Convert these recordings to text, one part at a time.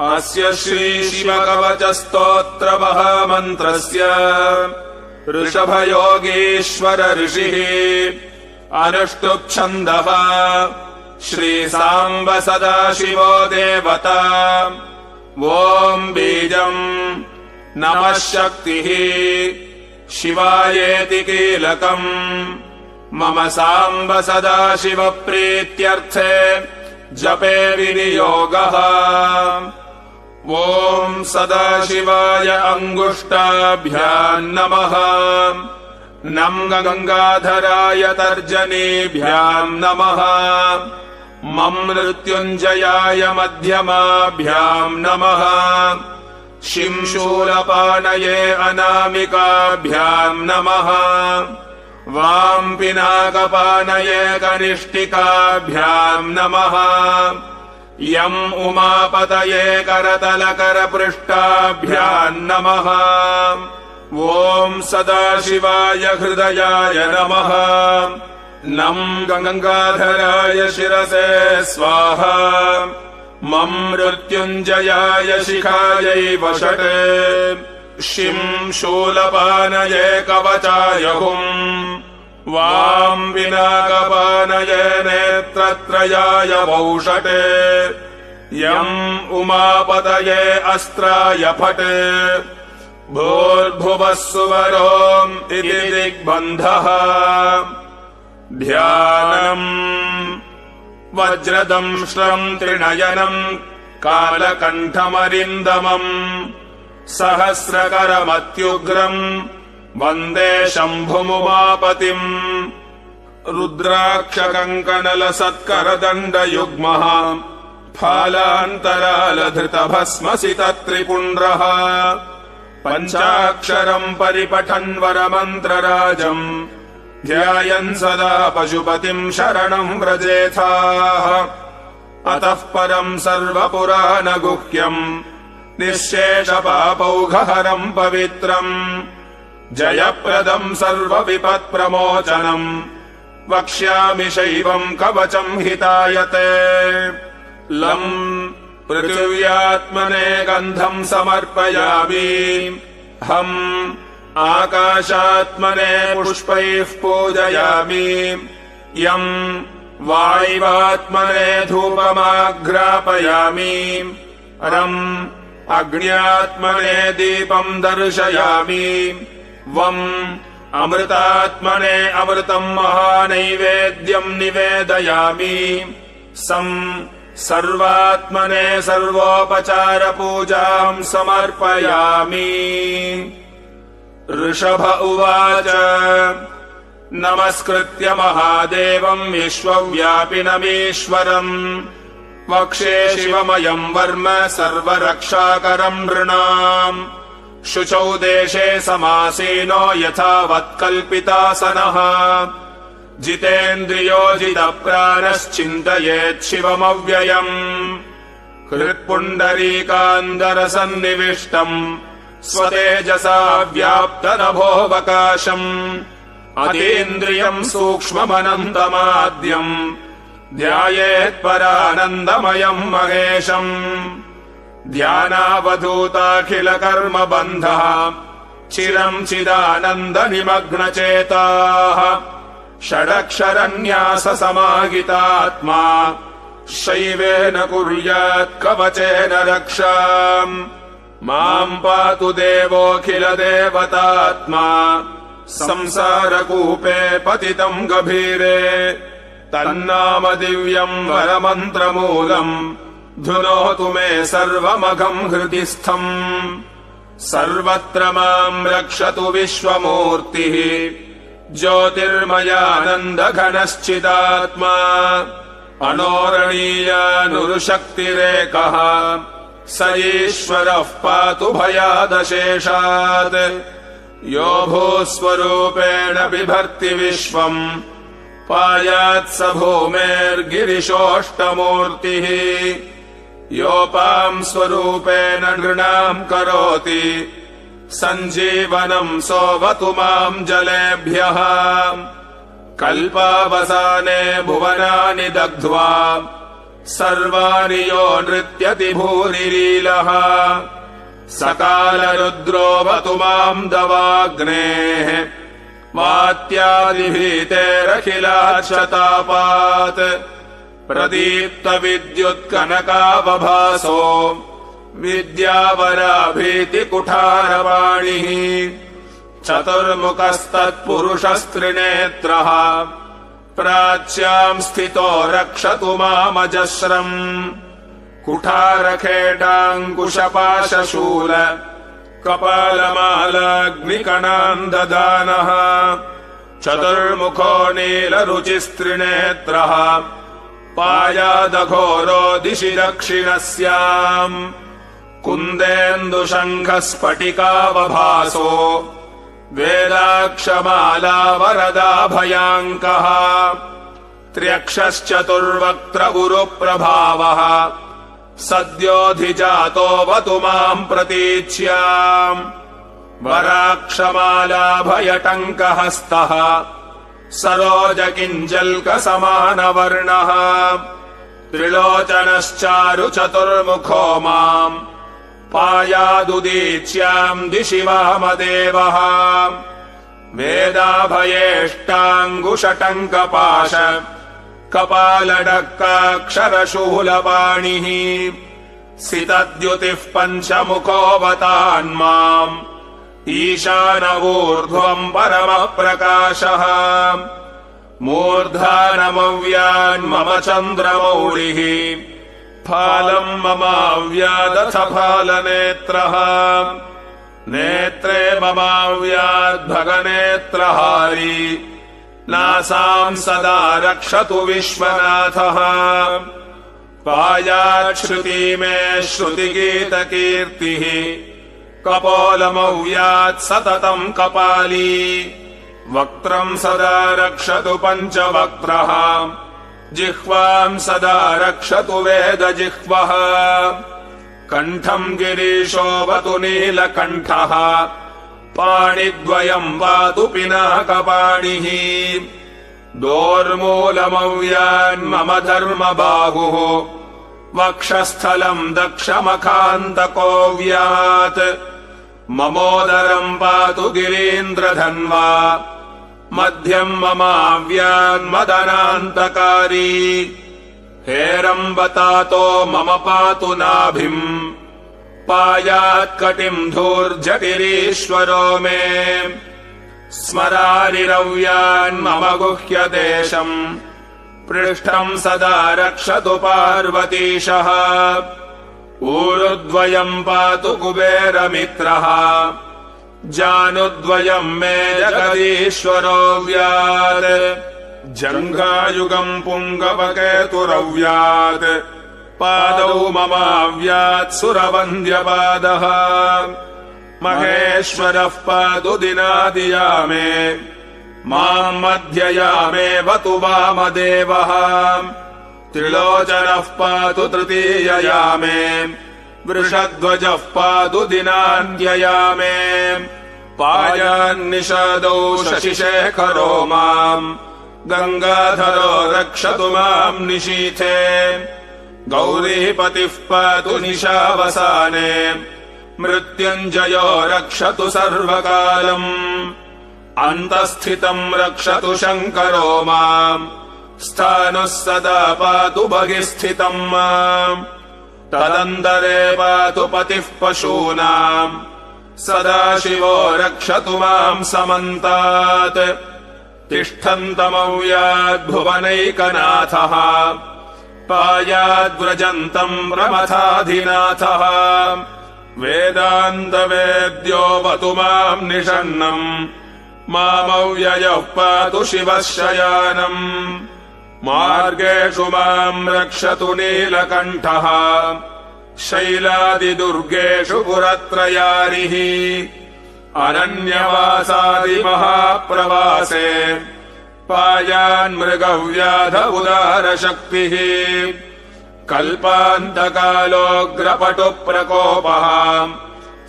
अस्य श्रीशिवकवचस्तोत्रमहामन्त्रस्य ऋषभयोगीश्वर ऋषिः अनुष्टुप्छन्दः श्रीसाम्ब सदाशिवो देवता। ॐ बीजम् नमः शक्तिः शिवायेति कीलकम् मम साम्ब सदाशिव प्रीत्यर्थे जपे विनियोगः। ॐ सदाशिवाय अङ्गुष्टाभ्याम् नमः। नम गंगाधराय तर्जनीभ्याम् नमः। मम मृत्युञ्जयाय मध्यमाभ्याम् नमः। शिंशूलपानये अनामिकाभ्याम् नमः। वाम पिनाकपानये कनिष्ठिकाभ्याम् नमः। यम उमापतये करतलकरपृष्ठाभ्याम् नमः। ॐ सदाशिवाय हृदयाय नमः। नम गंगाधराय शिरसे स्वाहा। मम मृत्युञ्जयाय शिखायै वषटे। शिं शूलपानये कवचाय हुम्। वाम पिनाकपानये नेत्रत्रयाय वौषटे। यम उमापतये अस्त्राय फटे। भूर्भुवः सुवरोम् इति दिग्बन्धः। ध्यानम् वज्रदंष्ट्रम् त्रिनयनम् कालकण्ठमरिन्दमम् सहस्रकरमत्युग्रम् वन्दे शम्भुमुमापतिम्। रुद्राक्षकङ्कणलसत्करदण्डयुग्मः फालान्तरालधृतभस्मसितत्रिपुण्ड्रः। पञ्चाक्षरम् परिपठन् वरमन्त्रराजम् ध्यायन् सदा पशुपतिम् शरणम् व्रजेथाः। अतः परम् सर्वपुराणगुह्यम् निःशेषपापौघहरम् पवित्रम् जयप्रदम् सर्वविपत्प्रमोचनम् वक्ष्यामि शैवम् कवचम् हितायते। लम् पृथिव्यात्मने गन्धम् समर्पयामि। हम् आकाशात्मने पुष्पैः पूजयामि। यम् वायुवात्मने धूपमाघ्रापयामि। रम् अग्न्यात्मने दीपम् दर्शयामि। वम् अमृतात्मने अमृतम् महानैवेद्यम् निवेदयामि। सम् सर्वात्मने सर्वोपचारपूजाम् समर्पयामि। ऋषभ उवाच नमस्कृत्य महादेवम् विश्वव्यापिनमीश्वरम् वक्षे शिवमयम् वर्म सर्वरक्षाकरम् नृणाम्। शुचौ देशे समासीनो यथावत्कल्पितासनः। जितेन्द्रियो जितप्राणश्चिन्तयेत् शिवमव्ययम्। हृत्पुण्डरीकान्दरसन्निविष्टम् स्वतेजसा व्याप्तनभोऽवकाशम्। अतीन्द्रियम् सूक्ष्ममनन्तमाद्यम् ध्यायेत्परानन्दमयम् महेशम्। ध्यानावधूताखिलकर्मबन्धः चिरम् चिदानन्दनिमग्नचेताः। षडक्षरन्याससमाहितात्मा शैवेन कुर्यात् कवचेन रक्षाम्। माम् पातु देवोऽखिलदेवतात्मा संसारकूपे पतितम् गभीरे। तन्नाम दिव्यम् वरमन्त्रमूलम् धुनोतु मे सर्वमघम् हृदिस्थम्। सर्वत्र माम् रक्षतु विश्वमूर्तिः ज्योतिर्मयानन्दघनश्चिदात्मा। अनोरणीयानुरुशक्तिरेकः स ईश्वरः पातु भयादशेषात्। यो भूस्वरूपेण बिभर्ति विश्वम् पायात् स भूमेर्गिरिशोऽष्टमूर्तिः। योपाम् स्वरूपेण नृणाम् करोति सञ्जीवनम् सोऽवतु माम् जलेभ्यः। कल्पावसाने भुवनानि दग्ध्वा सर्वाणि यो नृत्यति भूरिलीलः सकालरुद्रोऽवतु माम् दवाग्नेः वात्यादिभीतेरखिलाशतापात् प्रदीप्तविद्युत्कनकावभासो विद्यावराभीतिकुठारवाणिः चतुर्मुखस्तत्पुरुषस्त्रिनेत्रः प्राच्याम् स्थितो रक्षतु मामजस्रम् कुठारखेटाङ्कुशपाशशूल कपालमालाग्निकणाम् ददानः चतुर्मुखो नीलरुचिस्त्रिनेत्रः पायादघोरो दिशि दक्षिणस्याम् कुन्देन्दुशङ्खस्फटिकावभासो वेदाक्षमालावरदाभयाङ्कः त्र्यक्षश्चतुर्वक्त्र गुरुप्रभावः सद्योऽधिजातोऽवतु माम् प्रतीच्याम् वराक्षमालाभयटङ्कहस्तः सरोजकिञ्जल्कसमानवर्णः त्रिलोचनश्चारु चतुर्मुखो माम् पायादुदीच्याम् दिशि वामदेवः वेदाभयेष्टाङ्गुशटङ्कपाश कपालडक्काक्षरशूलपाणिः सितद्युतिः पञ्चमुखोऽवतान्माम् ईशानवूर्ध्वम् परमप्रकाशः मूर्धानमव्यान्मम चन्द्रमौळिः फालम् ममाव्यादथ फालनेत्रः नेत्रे ममाव्याद्भगनेत्रहारी नासाम् सदा रक्षतु विश्वनाथः पायाच्छ्रुति मे श्रुतिगीतकीर्तिः कपोलमव्यात् सततम् कपाली वक्त्रम् सदा रक्षतु पञ्चवक्त्रः जिह्वाम् सदा रक्षतु वेदजिह्वः कण्ठम् गिरीशोऽवतु नीलकण्ठः पाणिद्वयम् पातु पिनाकपाणिः दोर्मूलमव्यान्मम धर्मबाहुः वक्षस्थलम् दक्षमखान्तकोऽव्यात् ममोदरम् पातु गिरीन्द्रधन्वा मध्यम् ममाव्यान्मदनान्तकारी हेरम्बतातो मम पातु नाभिम् पायात्कटिम् धूर्जटिरीश्वरो मे स्मरारिरव्यान्मम गुह्यदेशम् पृष्ठम् सदा रक्षतु पार्वतीशः ऊरुद्वयम् पातु कुबेरमित्रः जानुद्वयम् मे जगदीश्वरोऽव्यात् जङ्घायुगम् पुङ्गवकेतुरव्यात् पादौ ममाव्यात् सुरवन्द्यपादः महेश्वरः पातु दिनादियामे माम् मध्ययामेवतु वामदेवः त्रिलोचनः पातु तृतीययामे वृषध्वजः पातु दिनान्त्ययामे पायान्निषादौ शशिशेखरो माम् गङ्गाधरो रक्षतु माम् निशीथे गौरीपतिः पातु निशावसाने मृत्युञ्जयो रक्षतु सर्वकालम् अन्तःस्थितम् रक्षतु शङ्करो माम् स्थाणुः सदा पातु बहिः स्थितम् माम् तदन्तरे पातु पतिः पशूनाम् सदाशिवो रक्षतु माम् समन्तात् तिष्ठन्तमव्याद्भुवनैकनाथः पायाद्व्रजन्तम् प्रमथाधिनाथः वेदान्तवेद्योऽवतु माम् निषण्णम् मामव्ययः पातु शिवः शयानम् मार्गेषु माम् रक्षतु नीलकण्ठः शैलादिदुर्गेषु पुरत्रयारिः अरण्यवासादिमहाप्रवासे पायान्मृगव्याध उदारशक्तिः कल्पान्तकालोऽग्रपटुप्रकोपः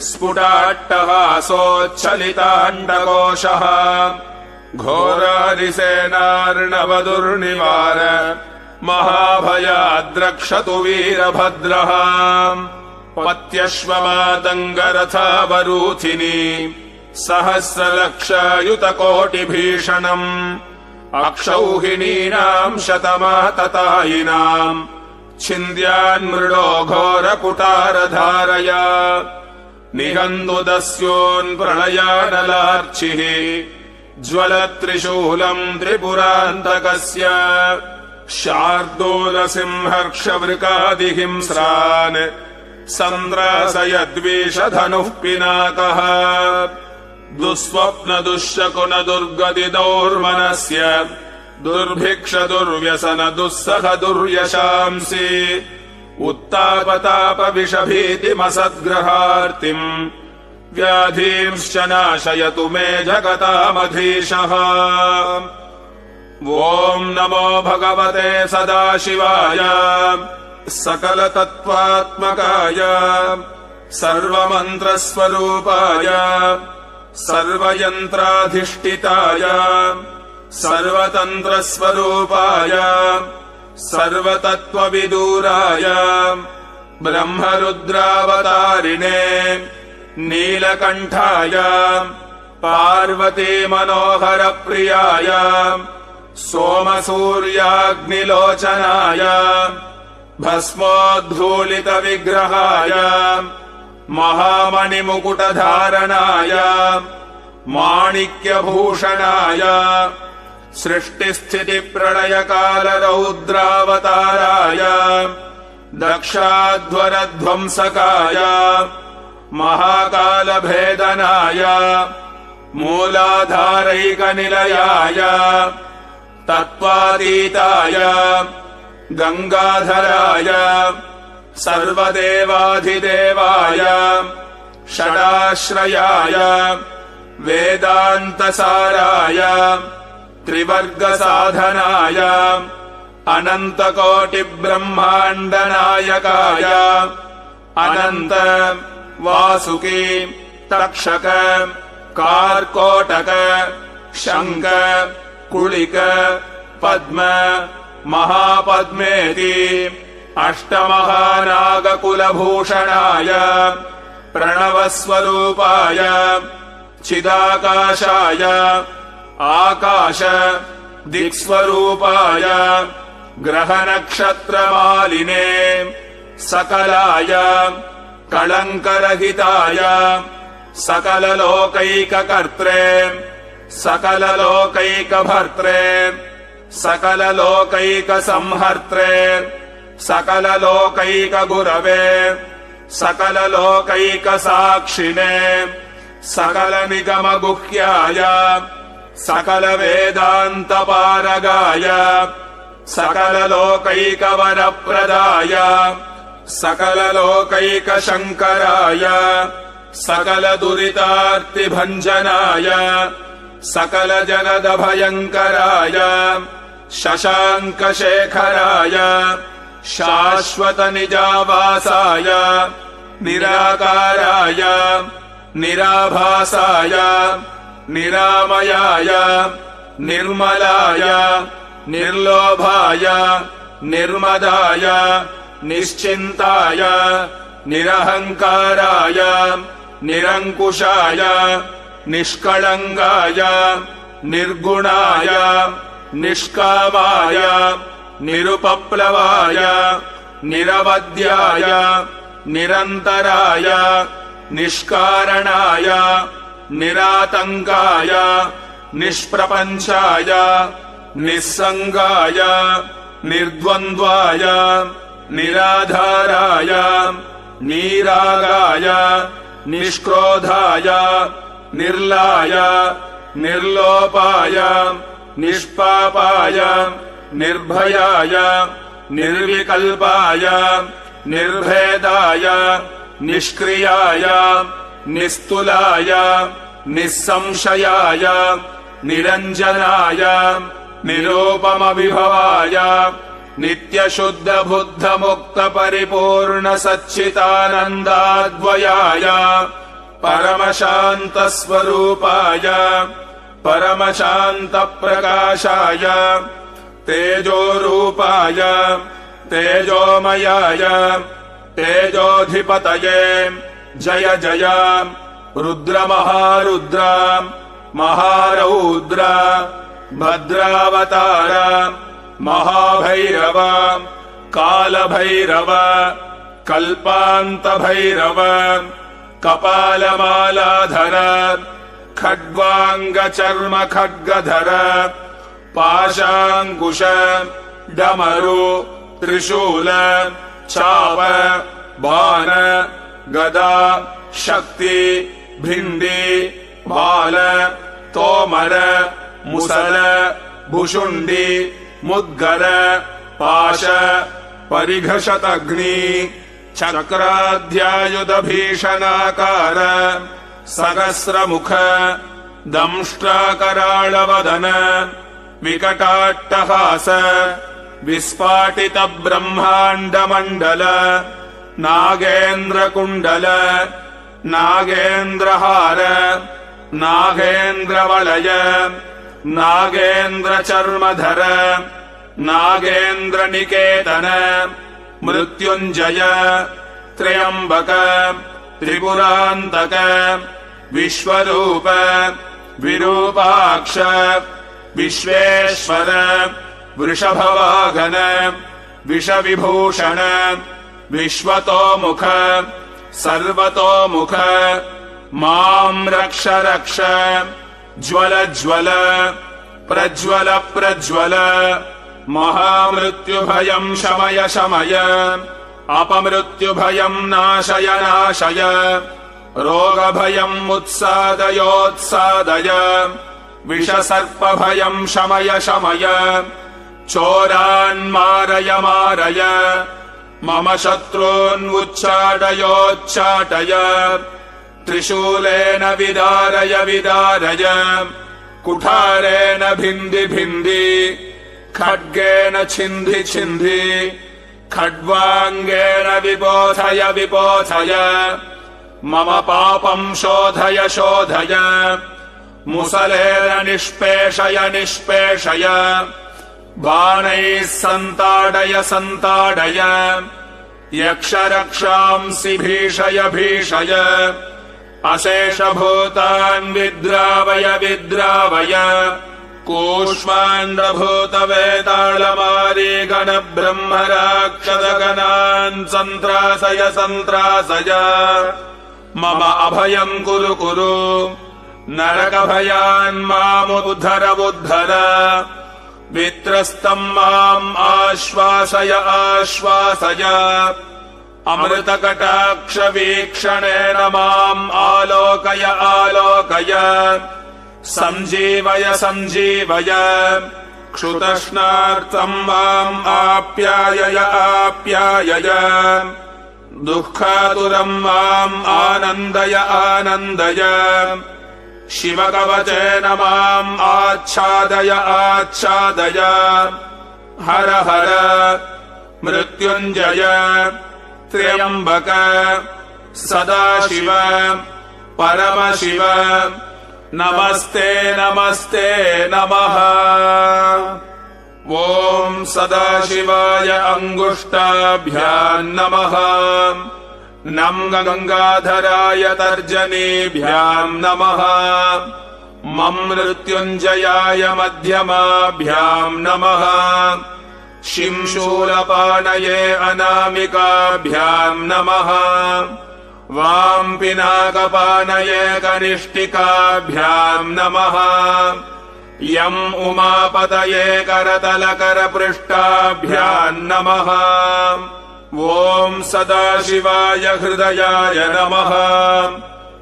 स्फुटाट्टहासोच्छलिताण्डकोशः घोरादिसेनार्णवदुर्निवार महाभयाद्रक्षतु वीरभद्रः पत्यश्वमातङ्गरथावरूथिनी सहस्रलक्षायुतकोटिभीषणम् अक्षौहिणीनाम् शतमाततायिनाम् छिन्द्यान्मृडो घोरकुटारधारया निहन्तुदस्योन्प्रलयानलार्चिः ज्वलत्रिशूलम् त्रिपुरान्तकस्य शार्दूलसिंहर्षवृकादिहिंस्रान् सन्द्रासयद्विषधनुः पिनाकः दुःस्वप्नदुःशकुनदुर्गतिदौर्मनस्य दुर्भिक्षदुर्व्यसन दुःसह दुर्यशांसि उत्तापतापविषभीतिमसद्ग्रहार्तिम् व्याधींश्च नाशयतु मे जगतामधीशः। ॐ नमो भगवते सदाशिवाय सकलतत्त्वात्मकाय सर्वमन्त्रस्वरूपाय सर्वयन्त्राधिष्ठिताय सर्वतन्त्रस्वरूपाय सर्वतत्त्वविदूराय ब्रह्मरुद्रावतारिणे नीलकण्ठाय पार्वतीमनोहरप्रियाय सोमसूर्याग्निलोचनाय भस्मोद्धूलितविग्रहाय महामणिमुकुटधारणाय माणिक्यभूषणाय सृष्टिस्थितिप्रलयकालरौद्रावताराय दक्षाध्वरध्वंसकाय महाकालभेदनाय मूलाधारैकनिलयाय तत्त्वातीताय गंगाधराय सर्वदेवाधिदेवाय षडाश्रयाय वेदान्तसाराय त्रिवर्गसाधनाय अनन्तकोटिब्रह्माण्डनायकाय अनन्त वासुकी तक्षक कार्कोटक शंख कुलिक पद्म महापद्मेति अष्टमहानागकुलभूषणाय प्रणवस्वरूपाय चिदाकाशाय आकाश दिक्स्वरूपाय ग्रहनक्षत्रमालिने सकलाय कलङ्करहिताय सकललोकैककर्त्रे सकललोकैकभर्त्रे सकललोकैकसंहर्त्रे सकललोकैकगुरवे सकललोकैकसाक्षिणे सकलनिगमगुह्याय सकलवेदान्तपारगाय सकललोकैकवरप्रदाय सकललोकैकशङ्कराय सकलदुरितार्तिभञ्जनाय सकलजगदभयङ्कराय शशाङ्कशेखराय शाश्वतनिजावासाय निराकाराय निराभासाय निरामयाय निर्मलाय निर्लोभाय निर्मदाय निश्चिन्ताय निरहङ्काराय निरङ्कुशाय निष्कळङ्गाय निर्गुणाय निष्कामाय निरुपप्लवाय निरवध्याय निरन्तराय निष्कारणाय निरातङ्काय निष्प्रपञ्चाय निस्सङ्गाय निर्द्वन्द्वाय निराधाराय निरागाय निष्क्रोधाय निर्लाय निर्लोपाय निष्पापाय निर्भयाय निर्विकल्पाय निर्भेदाय निष्क्रियाय निस्तुलाय निस्संशयाय निरञ्जनाय निरूपमविभवाय नित्यशुद्धबुद्धमुक्तपरिपूर्णसच्चिदानन्दाद्वयाय परमशान्तस्वरूपाय परमशान्तप्रकाशाय तेजोरूपाय तेजोमयाय तेजोधिपतये जय जय रुद्रमहारुद्र महारौद्र भद्रावतार महाभैरव कालभैरव कल्पान्तभैरव कपालमालाधर खड्वाङ्गचर्म खड्गधर पाशाङ्कुश डमरु त्रिशूल चाप बाण गदा शक्ति भिण्डी बाल तोमर मुसल भुशुण्डी मुद्गर पाश परिघशतग्नि चक्राध्यायुध भीषणाकार सहस्रमुख दंष्ट्राकराळवदन विकटाट्टहास विस्फाटित ब्रह्माण्डमण्डल नागेन्द्रकुण्डल नागेन्द्रहार नागेन्द्रवलय नागेन्द्रचर्मधर नागेन्द्रनिकेतन मृत्युञ्जय त्र्यम्बक त्रिपुरान्तक विश्वरूप विरूपाक्ष विश्वेश्वर वृषभवाहन विषविभूषण विश्वतोमुख सर्वतोमुख मां रक्ष रक्ष ज्वल ज्वल प्रज्वल प्रज्वल महामृत्युभयं शमय शमय अपमृत्युभयं नाशय नाशय रोगभयम् उत्सादयोत्सादय विषसर्पभयं शमय शमय चोरान् मारय मारय मम शत्रून् उच्चाटयोच्चाटय त्रिशूलेन विदारय विदारय कुठारेण भिन्धि भिन्धि खड्गेन छिन्धि छिन्धि खड्वाङ्गेन विबोधय विबोधय मम पापं शोधय शोधय मुसलेन निष्पेषय निष्पेषय बाणैः सन्ताडय सन्ताडय यक्षरक्षांसि भीषय भीषय अशेषभूतान् विद्रावय विद्रावय कूष्माण्डभूतवेतालमारी गणब्रह्मराक्षसगणान् सन्त्रासय सन्त्रासय मम अभयं कुरु कुरु नरकभयान् मामुद्धर उद्धर वित्रस्तं माम् आश्वासय आश्वासय अमृतकटाक्षवीक्षणेन माम् आलोकय आलोकय सञ्जीवय सञ्जीवय क्षुतष्णार्थं माम् आप्यायय आप्यायय दुःखातुरं माम् आनन्दय आनन्दय शिवकवचेन माम् आच्छादय आच्छादय हर हर मृत्युञ्जय त्र्यम्बक सदाशिव परमशिव नमस्ते नमस्ते नमः। ॐ सदाशिवाय अङ्गुष्ठाभ्याम् नमः। नं गङ्गाधराय तर्जनीभ्याम् नमः। मं मृत्युञ्जयाय मध्यमाभ्याम् नमः। शिंशूलपाणये अनामिकाभ्याम् नमः। वां पिनाकपाणये कनिष्ठिकाभ्याम् नमः। यम् उमापतये करतलकरपृष्ठाभ्याम् नमः। ॐ सदाशिवाय हृदयाय नमः।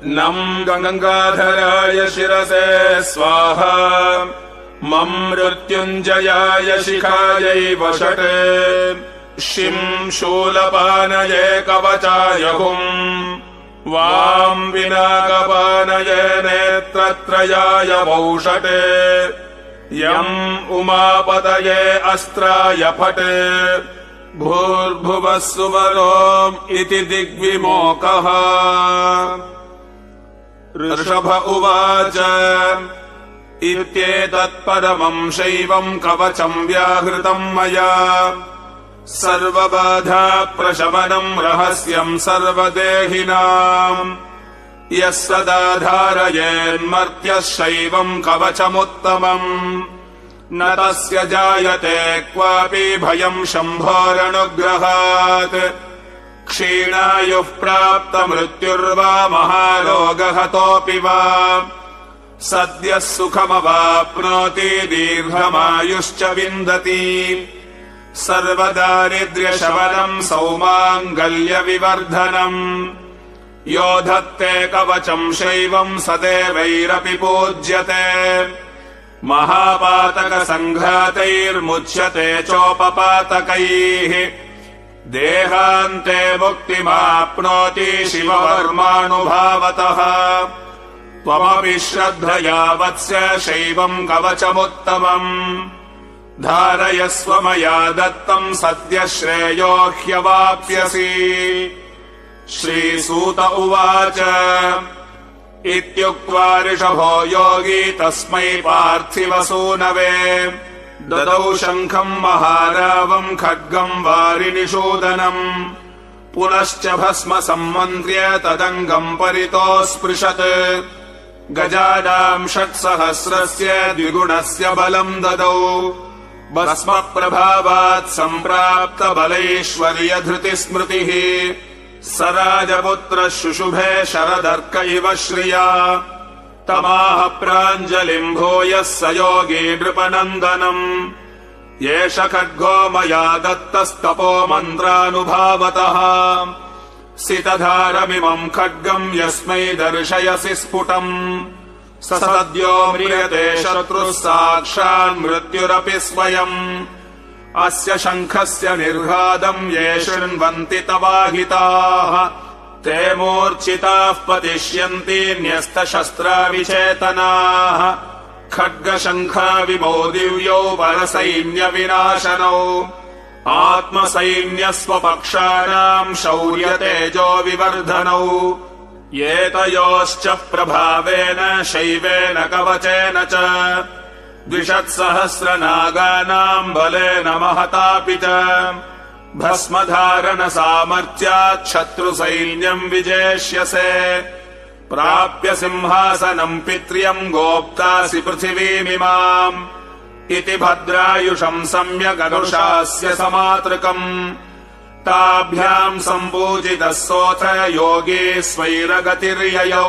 नं गङ्गाधराय शिरसे स्वाहा। मं मृत्युञ्जयाय शिखायै वषटे। शिं शूलपानये कवचाय हुम्। वां पिनाकपानये नेत्रत्रयाय वौषटे। यम् उमापतये अस्त्राय फटे। भूर्भुवः सुवरोम् इति दिग्विमोकः। ऋषभ उवाच इत्येतत्परमम् शैवम् कवचम् व्याहृतम् मया सर्वबाधा प्रशमनम् रहस्यम् सर्वदेहिनाम् यः सदा धारयेन्मर्त्यः शैवम् कवचमुत्तमम् न तस्य जायते क्वापि भयम् शम्भोरनुग्रहात् क्षीणायुः प्राप्तमृत्युर्वा महारोगहतोऽपि वा सद्यः सुखमवाप्नोति दीर्घमायुश्च विन्दति सर्वदारिद्र्यशमनम् सौमाङ्गल्यविवर्धनम् यो धत्ते कवचम् शैवम् सदेवैरपि पूज्यते महापातकसङ्घातैर्मुच्यते चोपपातकैः देहान्ते मुक्तिमाप्नोति शिववर्मानुभावतः त्वमपि श्रद्धया वत्स्य शैवम् कवचमुत्तमम् धारयस्व मया दत्तम् सद्य श्रेयो ह्यवाप्स्यसि श्रीसूत उवाच इत्युक्त्वा ऋषभो योगी तस्मै पार्थिवसूनवे ददौ शङ्खम् महारावम् खड्गम् वारिनिषूदनम् पुनश्च भस्म सम्मन्त्र्य तदङ्गम् परितो स्पृशत् गजानाम् 600 द्विगुणस्य बलम् ददौ भस्म प्रभावात् सम्प्राप्त बलैश्वर्यधृतिस्मृतिः स राजपुत्रः शुशुभे शरदर्क इव श्रिया तमाह प्राञ्जलिम् भूयः स योगी नृपनन्दनम् एष खड्गो मया दत्तस्तपो मन्त्रानुभावतः सितधारमिमम् खड्गम् यस्मै दर्शयसि स्फुटम् स सद्यो म्रियते शत्रुः साक्षान्मृत्युरपि स्वयम् अस्य शङ्खस्य निर्घादम् ये शृण्वन्ति तवाहिताः ते मूर्छिताः पतिष्यन्ति न्यस्तशस्त्राविचेतनाः खड्गशङ्खाविमौ दिव्यौ परसैन्यविनाशनौ आत्मसैन्यस्वपक्षाणाम् शौर्यतेजो विवर्धनौ एतयोश्च प्रभावेन शैवेन कवचेन च 200 नागानाम् बलेन महतापि च भस्मधारण सामर्थ्यात् शत्रुसैन्यम् विजेष्यसे प्राप्य सिंहासनम् पित्र्यम् गोप्तासि पृथिवीमिमाम् इति भद्रायुषम् सम्यगनुशास्य समातृकम् ताभ्याम् सम्पूजितः सोऽथ योगी स्वैरगतिर्ययौ।